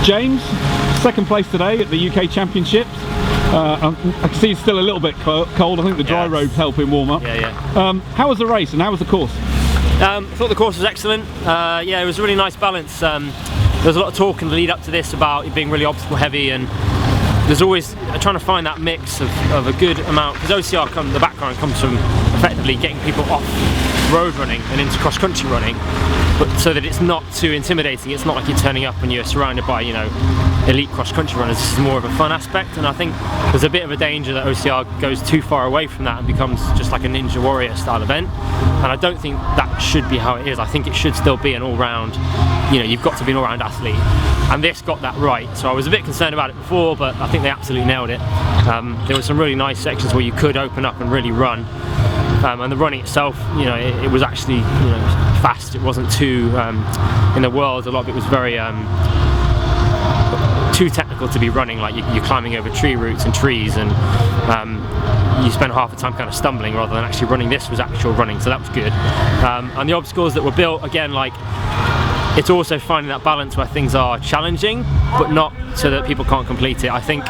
James, second place today at the UK Championships. I can see he's still a little bit cold. I think the dry robes help him warm up. How was the race and how was the course? I thought the course was excellent. Yeah, it was a really nice balance. There was a lot of talk in the lead up to this about it being really obstacle heavy, and there's always trying to find that mix of a good amount, because OCR, the background comes from effectively getting people off road running and into cross-country running, but so that it's not too intimidating. It's not like you're turning up and you're surrounded by, you know, elite cross-country runners. This is more of a fun aspect, and I think there's a bit of a danger that OCR goes too far away from that and becomes just like a Ninja Warrior style event, and I don't think that should be how it is. I think it should still be an all-round, you know, you've got to be an all-round athlete, and this got that right. So I was a bit concerned about it before, but I think they absolutely nailed it. There were some really nice sections where you could open up and really run, and the running itself, you know, it was actually, you know, fast. It wasn't too, in the world, a lot of it was very too technical to be running, like you're climbing over tree roots and trees, and you spend half the time kind of stumbling rather than actually running. This was actual running, so that was good. And the obstacles that were built, again, like, it's also finding that balance where things are challenging, but not so that people can't complete it. I think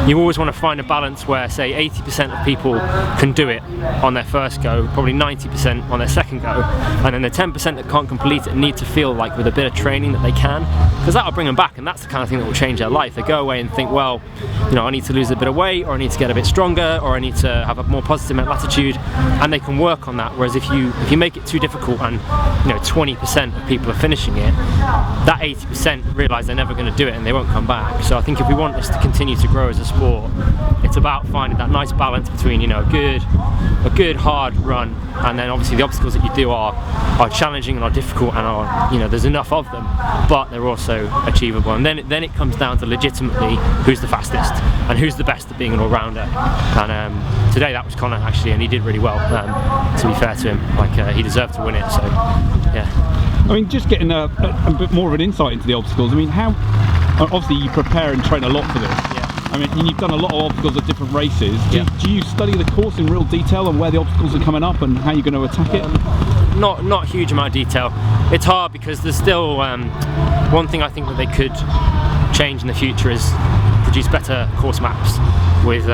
you always want to find a balance where, say, 80% of people can do it on their first go, probably 90% on their second go, and then the 10% that can't complete it need to feel like with a bit of training that they can, because that'll bring them back, and that's the kind of thing that will change their life. They go away and think, well, you know, I need to lose a bit of weight, or I need to get a bit stronger, or I need to have a more positive mental attitude, and they can work on that. Whereas if you make it too difficult and, you know, 20% of people are finishing it, that 80% realise they're never going to do it and they won't come back. So I think if we want this to continue to grow as a sport, it's about finding that nice balance between, you know, a good hard run, and then obviously the obstacles that you do are challenging and are difficult and are, you know, there's enough of them, but they're also achievable. And then it comes down to legitimately who's the fastest and who's the best at being an all-rounder. And today that was Connor, actually, and he did really well. To be fair to him, like, he deserved to win it. So yeah. I mean, just getting a bit more of an insight into the obstacles. I mean, how, obviously you prepare and train a lot for this. Yeah. I mean, and you've done a lot of obstacles at different races. Do you study the course in real detail and where the obstacles are coming up and how you're going to attack it? Not a huge amount of detail. It's hard because there's still, one thing I think that they could change in the future is produce better course maps with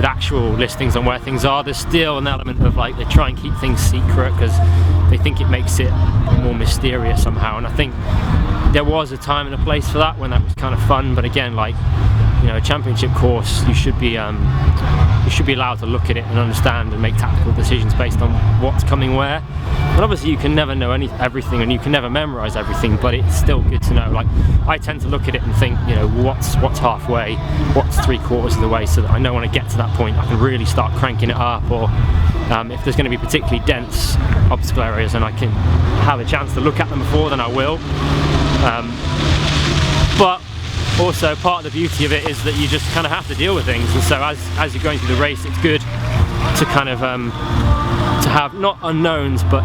actual listings on where things are. There's still an element of, like, they try and keep things secret because they think it makes it more mysterious somehow, and I think there was a time and a place for that when that was kind of fun, but again, like, you know, a championship course, you should be allowed to look at it and understand and make tactical decisions based on what's coming where. And obviously you can never know everything, and you can never memorize everything, but it's still good to know. Like, I tend to look at it and think, you know, what's halfway, what's 3/4 of the way, so that I know when I get to that point I can really start cranking it up, or if there's going to be particularly dense obstacle areas and I can have a chance to look at them before, then I will. But also part of the beauty of it is that you just kind of have to deal with things, and so as you're going through the race, it's good to kind of to have not unknowns, but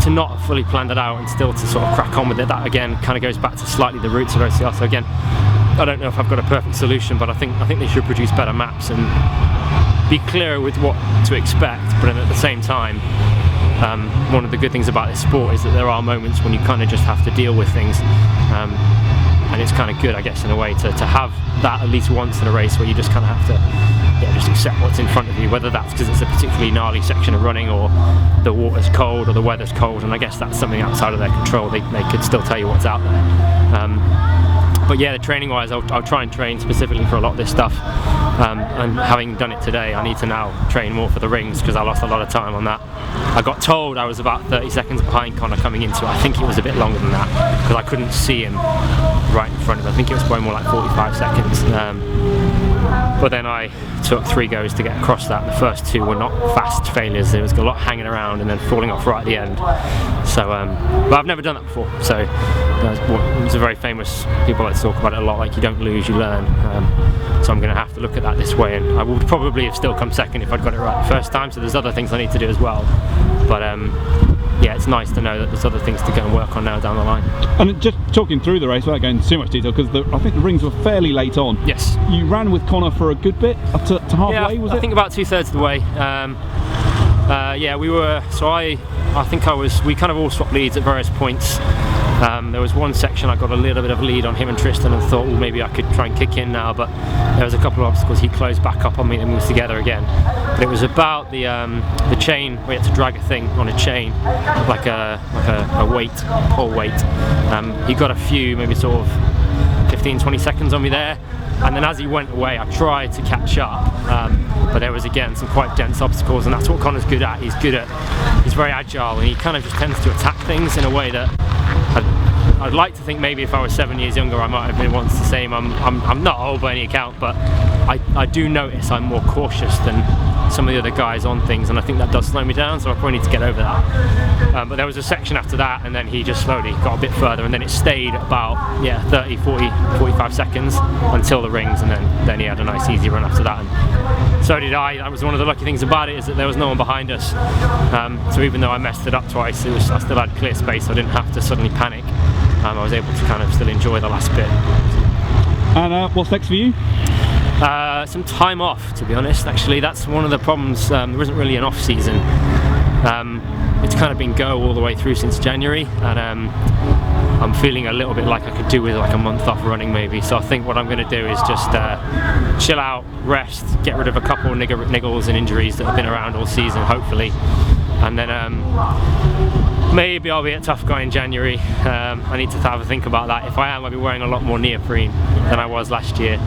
to not have fully planned it out and still to sort of crack on with it. That again kind of goes back to slightly the roots of OCR. So again, I don't know if I've got a perfect solution, but I think they should produce better maps and be clearer with what to expect, but at the same time, one of the good things about this sport is that there are moments when you kind of just have to deal with things, and it's kind of good, I guess, in a way to have that at least once in a race where you just kind of have to just accept what's in front of you, whether that's because it's a particularly gnarly section of running, or the water's cold, or the weather's cold, and I guess that's something outside of their control. They could still tell you what's out there. But yeah, the training wise, I'll try and train specifically for a lot of this stuff, and having done it today, I need to now train more for the rings because I lost a lot of time on that. I got told I was about 30 seconds behind Connor coming into it. I think it was a bit longer than that because I couldn't see him right in front of me. I think it was probably more like 45 seconds. But then I took 3 goes to get across that. The first 2 were not fast failures. There was a lot hanging around and then falling off right at the end. So, but I've never done that before. So it's a very famous, people like to talk about it a lot, like you don't lose, you learn. So I'm going to have to look at that this way, and I would probably have still come second if I'd got it right the first time. So there's other things I need to do as well. But yeah, it's nice to know that there's other things to go and work on now down the line. And just talking through the race without going into too much detail, because I think the rings were fairly late on. Yes. You ran with Connor for a good bit, up to halfway, yeah, was it? I think about 2/3 of the way. Yeah, we were, so I think we kind of all swapped leads at various points. There was one section I got a little bit of a lead on him and Tristan and thought, well, maybe I could try and kick in now, but there was a couple of obstacles. He closed back up on me and moved together again. But it was about the chain, where you had to drag a thing on a chain, like a weight, whole weight. He got a few, maybe sort of 15-20 seconds on me there, and then as he went away I tried to catch up, but there was again some quite dense obstacles, and that's what Connor's good at. He's very agile, and he kind of just tends to attack things in a way that I'd like to think maybe if I was 7 years younger I might have been once the same. I'm not old by any account, but I do notice I'm more cautious than some of the other guys on things, and I think that does slow me down, so I probably need to get over that. But there was a section after that, and then he just slowly got a bit further, and then it stayed about 30, 40, 45 seconds until the rings, and then he had a nice easy run after that. And so did I. That was one of the lucky things about it, is that there was no one behind us. So even though I messed it up twice, I still had clear space, so I didn't have to suddenly panic. I was able to kind of still enjoy the last bit. And what's next for you? Some time off, to be honest. Actually, that's one of the problems. There isn't really an off season. It's kind of been go all the way through since January, and I'm feeling a little bit like I could do with like a month off running maybe. So I think what I'm going to do is just chill out, rest, get rid of a couple of niggles and injuries that have been around all season, hopefully, and then maybe I'll be at Tough Guy in January. I need to have a think about that. If I am, I'll be wearing a lot more neoprene than I was last year.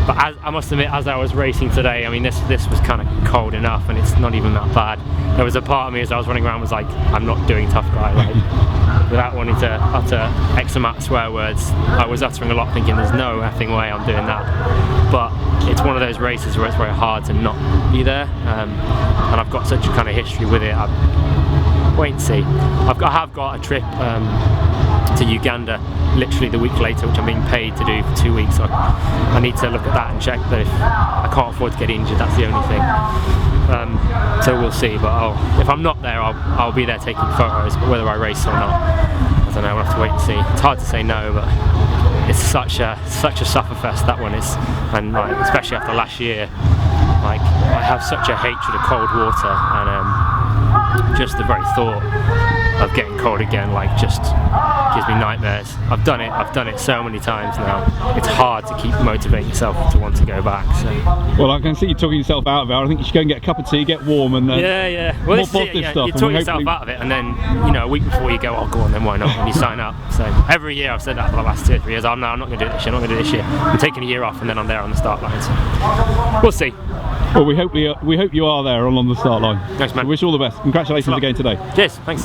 But I must admit, as I was racing today, I mean, this was kind of cold enough, and it's not even that bad. There was a part of me as I was running around was like, I'm not doing Tough Guy, like, without wanting to utter X amount of swear words. I was uttering a lot, thinking there's no effing way I'm doing that. But it's one of those races where it's very hard to not be there, and I've got such a kind of history with it. Wait and see. I have got a trip to Uganda literally the week later, which I'm being paid to do for 2 weeks. So I need to look at that and check that if I can't afford to get injured, that's the only thing. So we'll see, but if I'm not there, I'll be there taking photos, but whether I race or not, I don't know, we'll have to wait and see. It's hard to say no, but it's such a sufferfest, that one is, and like, especially after last year, like, I have such a hatred of cold water, and just the very thought of getting cold again, like, just gives me nightmares. I've done it so many times now. It's hard to keep motivating yourself to want to go back. So. Well, I can see you talking yourself out of it. I think you should go and get a cup of tea, get warm, and then well, more positive stuff. You talk yourself out of it, and then, you know, a week before you go, oh, go on, then why not? When you sign up. So every year I've said that for the last 2 or 3 years. I'm not going to do it this year. I'm not going to do it this year. I'm taking a year off, and then I'm there on the start line. So we'll see. Well, we hope you are there along the start line. Thanks, man. We wish you all the best. Congratulations again today. Cheers. Thanks.